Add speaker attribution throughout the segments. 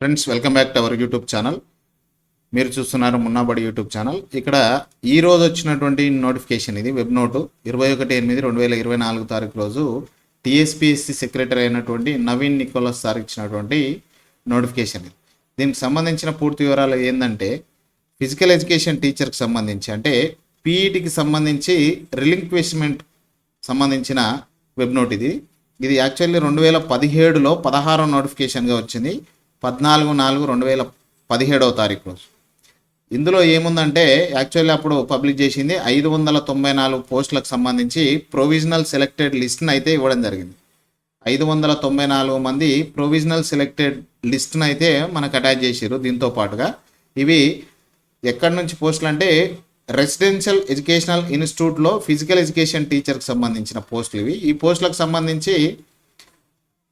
Speaker 1: Friends, welcome back to our YouTube channel. మీరు చూస్తున్నారు మున్నాబడి YouTube channel. ఇక్కడ ఈ రోజు వచ్చినటువంటి నోటిఫికేషన్ ఇది. వెబ్ నోటు 21/8/2024 తారీఖు రోజు టీఎస్పీఎస్సీ సెక్రటరీ అయినటువంటి నవీన్ నికోలస్ సార్ ఇచ్చినటువంటి నోటిఫికేషన్ ఇది. దీనికి సంబంధించిన పూర్తి వివరాలు ఏంటంటే, ఫిజికల్ ఎడ్యుకేషన్ టీచర్కి సంబంధించి అంటే పీఈటీకి సంబంధించి రిలింక్విష్మెంట్ సంబంధించిన వెబ్ నోట్ ఇది. ఇది యాక్చువల్లీ 2017లో 16వ నోటిఫికేషన్గా వచ్చింది, 14/4/2017 తారీఖు రోజు. ఇందులో ఏముందంటే, యాక్చువల్లీ అప్పుడు పబ్లిక్ చేసింది 594 పోస్టులకు సంబంధించి ప్రొవిజనల్ సెలెక్టెడ్ లిస్ట్ని అయితే ఇవ్వడం జరిగింది. 594 మంది ప్రొవిజనల్ సెలెక్టెడ్ లిస్ట్ని అయితే మనకు అటాచ్ చేసారు. దీంతో పాటుగా ఇవి ఎక్కడి నుంచి పోస్టులు అంటే, రెసిడెన్షియల్ ఎడ్యుకేషనల్ ఇన్స్టిట్యూట్లో ఫిజికల్ ఎడ్యుకేషన్ టీచర్కి సంబంధించిన పోస్టులు ఇవి. ఈ పోస్టులకు సంబంధించి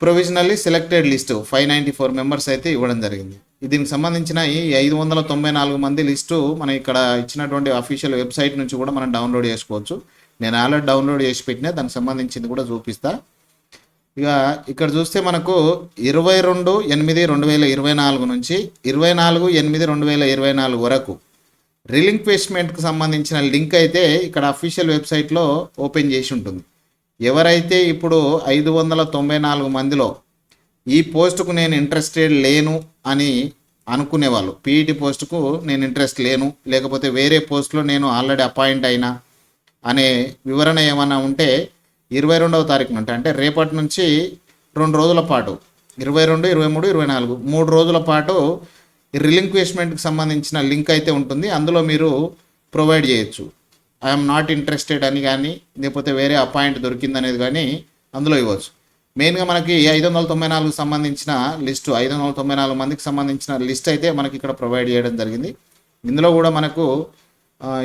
Speaker 1: ప్రొవిజనల్లీ సెలెక్టెడ్ లిస్టు 594 మెంబర్స్ అయితే ఇవ్వడం జరిగింది. దీనికి సంబంధించిన ఈ 594 మంది లిస్టు మనం ఇక్కడ ఇచ్చినటువంటి అఫీషియల్ వెబ్సైట్ నుంచి కూడా మనం డౌన్లోడ్ చేసుకోవచ్చు. నేను ఆల్రెడీ డౌన్లోడ్ చేసి పెట్టినా, దానికి సంబంధించింది కూడా చూపిస్తా. ఇక ఇక్కడ చూస్తే మనకు 22/8/2024 నుంచి 24/8/2024 వరకు రిలింక్విష్మెంట్కి సంబంధించిన లింక్ అయితే ఇక్కడ అఫీషియల్ వెబ్సైట్లో ఓపెన్ చేసి ఉంటుంది. ఎవరైతే ఇప్పుడు 594 మందిలో ఈ పోస్టుకు నేను ఇంట్రెస్టెడ్ లేను అని అనుకునే వాళ్ళు, పీఈటీ పోస్టుకు నేను ఇంట్రెస్ట్ లేను, లేకపోతే వేరే పోస్టులో నేను ఆల్రెడీ అపాయింట్ అయినా అనే వివరణ ఏమైనా ఉంటే 22వ తారీఖు నుండి అంటే రేపటి నుంచి 2 రోజుల పాటు 22, 23, 24 3 రోజుల పాటు రిలింక్విష్మెంట్కి సంబంధించిన లింక్ అయితే ఉంటుంది. అందులో మీరు ప్రొవైడ్ చేయొచ్చు. ఐఎమ్ నాట్ ఇంట్రెస్టెడ్ అని కానీ, లేకపోతే వేరే అపాయింట్ దొరికిందనేది కానీ అందులో ఇవ్వచ్చు. మెయిన్గా మనకి 594 సంబంధించిన లిస్టు, 594 మందికి సంబంధించిన లిస్ట్ అయితే మనకి ఇక్కడ ప్రొవైడ్ చేయడం జరిగింది. ఇందులో కూడా మనకు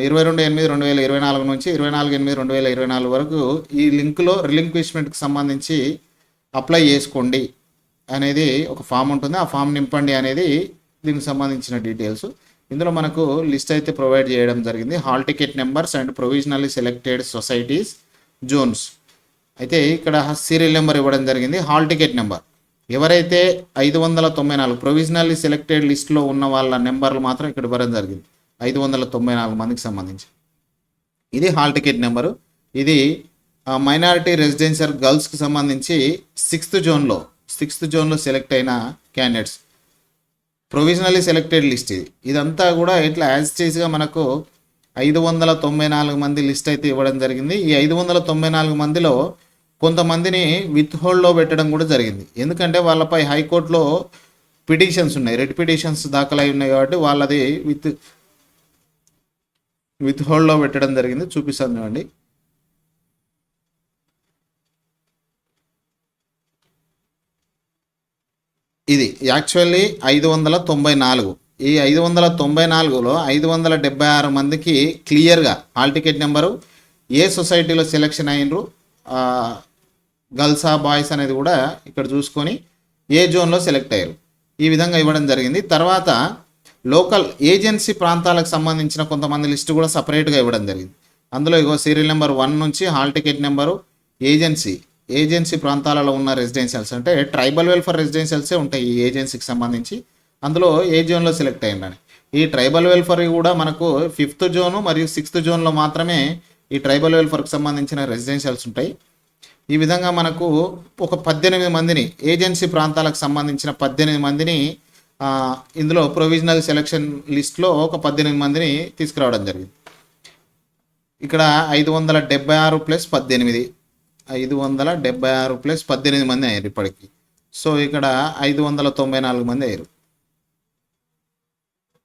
Speaker 1: 22/8/2024 నుంచి 24/8/2024 వరకు ఈ లింకులో రిలింక్విష్మెంట్కి సంబంధించి అప్లై చేసుకోండి అనేది ఒక ఫామ్ ఉంటుంది. ఆ ఫామ్ నింపండి అనేది దీనికి సంబంధించిన డీటెయిల్స్. ఇందులో మనకు లిస్ట్ అయితే ప్రొవైడ్ చేయడం జరిగింది. Hall ticket numbers and provisionally selected societies zones అయితే ఇక్కడ సీరియల్ నెంబర్ ఇవ్వడం జరిగింది. హాల్ టికెట్ నెంబర్ ఎవరైతే 594 ప్రొవిజనల్లీ సెలెక్టెడ్ లిస్ట్లో ఉన్న వాళ్ళ నెంబర్లు మాత్రం ఇక్కడ ఇవ్వడం జరిగింది. 594 మందికి సంబంధించి ఇది హాల్ టికెట్ నెంబరు. ఇది మైనారిటీ రెసిడెన్షియల్ గర్ల్స్కి సంబంధించి 6th జోన్లో సెలెక్ట్ అయిన క్యాండిడేట్స్ ప్రొవిజనల్లీ సెలెక్టెడ్ లిస్ట్. ఇదంతా కూడా ఇట్లా యాజ్ టీజ్గా మనకు 594 మంది లిస్ట్ అయితే ఇవ్వడం జరిగింది. ఈ 594 మందిలో కొంతమందిని విత్ హోల్డ్లో పెట్టడం కూడా జరిగింది. ఎందుకంటే వాళ్ళపై హైకోర్టులో పిటిషన్స్ ఉన్నాయి, రెడ్ పిటిషన్స్ దాఖలై ఉన్నాయి కాబట్టి వాళ్ళది విత్ హోల్డ్లో పెట్టడం జరిగింది. చూపిస్తాను చూడండి. ఇది యాక్చువల్లీ 594. ఈ 594లో 576 మందికి క్లియర్గా హాల్ టికెట్ నెంబరు, ఏ సొసైటీలో సెలెక్షన్ అయినరు, గర్ల్సా బాయ్స్ అనేది కూడా ఇక్కడ చూసుకొని ఏ జోన్లో సెలెక్ట్ అయ్యారు ఈ విధంగా ఇవ్వడం జరిగింది. తర్వాత లోకల్ ఏజెన్సీ ప్రాంతాలకు సంబంధించిన కొంతమంది లిస్టు కూడా సపరేట్గా ఇవ్వడం జరిగింది. అందులో ఇగో సీరియల్ నెంబర్ 1 నుంచి హాల్ టికెట్ నెంబరు, ఏజెన్సీ ప్రాంతాలలో ఉన్న రెసిడెన్షియల్స్ అంటే ట్రైబల్ వెల్ఫేర్ రెసిడెన్షియల్సే ఉంటాయి ఈ ఏజెన్సీకి సంబంధించి. అందులో ఏ జోన్లో సెలెక్ట్ అయ్యిందని ఈ ట్రైబల్ వెల్ఫేర్ కూడా మనకు 5th జోను మరియు 6th జోన్లో మాత్రమే ఈ ట్రైబల్ వెల్ఫేర్కి సంబంధించిన రెసిడెన్షియల్స్ ఉంటాయి. ఈ విధంగా మనకు ఒక 18 మందిని ఏజెన్సీ ప్రాంతాలకు సంబంధించిన 18 మందిని ఇందులో ప్రొవిజనల్ సెలెక్షన్ లిస్ట్లో ఒక 18 మందిని తీసుకురావడం జరిగింది. ఇక్కడ 576 + 18 576 + 18 మంది అయ్యారు ఇప్పటికి. సో ఇక్కడ 594 మంది అయ్యారు.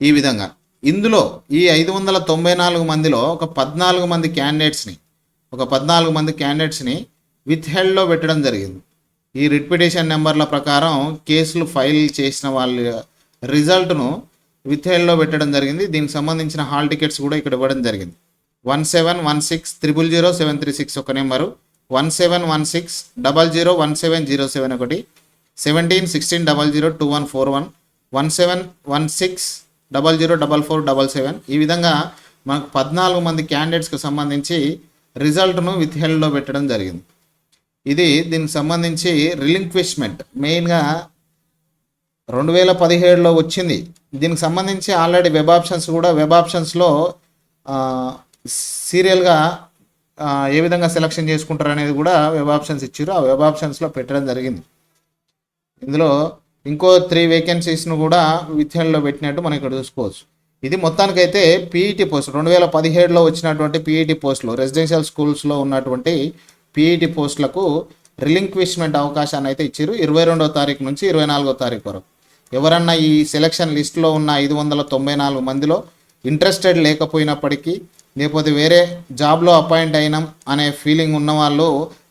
Speaker 1: ఈ విధంగా ఇందులో ఈ 594 మందిలో ఒక 14 మంది క్యాండిడేట్స్ని విత్ హెల్డ్లో పెట్టడం జరిగింది. ఈ రిట్ పిటిషన్ నెంబర్ల ప్రకారం కేసులు ఫైల్ చేసిన వాళ్ళ రిజల్ట్ను విత్ హెల్డ్లో పెట్టడం జరిగింది. దీనికి సంబంధించిన హాల్ టికెట్స్ కూడా ఇక్కడ ఇవ్వడం జరిగింది. 1716000736 ఒక నెంబరు, 1716001707 ఒకటి, 1716002141, 1716004477. ఈ విధంగా మనకు 14 మంది క్యాండిడేట్స్కి సంబంధించి రిజల్ట్ను విత్ హెల్డ్లో పెట్టడం జరిగింది. ఇది దీనికి సంబంధించి రిలింక్విష్మెంట్ మెయిన్గా 2017లో వచ్చింది. దీనికి సంబంధించి ఆల్రెడీ వెబ్ ఆప్షన్స్ కూడా వెబ్ ఆప్షన్స్లో సీరియల్గా ఏ విధంగా సెలక్షన్ చేసుకుంటారు అనేది కూడా వెబ్ ఆప్షన్స్ ఇచ్చారు. ఆ వెబ్ ఆప్షన్స్లో పెట్టడం జరిగింది. ఇందులో ఇంకో 3 వేకెన్సీస్ను కూడా విత్హెల్డ్లో పెట్టినట్టు మనం ఇక్కడ చూసుకోవచ్చు. ఇది మొత్తానికైతే పీఈటీ పోస్ట్ 2017లో వచ్చినటువంటి పీఈటీ పోస్టులు రెసిడెన్షియల్ స్కూల్స్లో ఉన్నటువంటి పీఈటీ పోస్టులకు రిలింక్విష్మెంట్ అవకాశాన్ని అయితే ఇచ్చారు 22వ తారీఖు నుంచి 24వ తారీఖు వరకు. ఎవరన్నా ఈ సెలక్షన్ లిస్టులో ఉన్న 594 మందిలో ఇంట్రెస్టెడ్ లేకపోయినప్పటికీ లేకపోతే వేరే జాబ్లో అపాయింట్ అయినాం అనే ఫీలింగ్ ఉన్న వాళ్ళు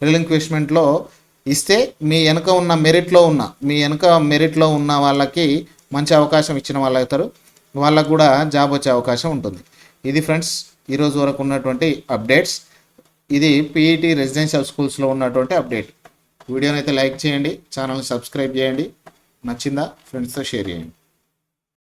Speaker 1: రిలింక్విష్మెంట్లో ఇస్తే మీ వెనక మెరిట్లో ఉన్న వాళ్ళకి మంచి అవకాశం ఇచ్చిన వాళ్ళు అవుతారు. వాళ్ళకు కూడా జాబ్ వచ్చే అవకాశం ఉంటుంది. ఇది ఫ్రెండ్స్ ఈరోజు వరకు ఉన్నటువంటి అప్డేట్స్. ఇది పీఈటీ రెసిడెన్షియల్ స్కూల్స్లో ఉన్నటువంటి అప్డేట్. వీడియోని అయితే లైక్ చేయండి, ఛానల్ని సబ్స్క్రైబ్ చేయండి, నచ్చిందా ఫ్రెండ్స్తో షేర్ చేయండి.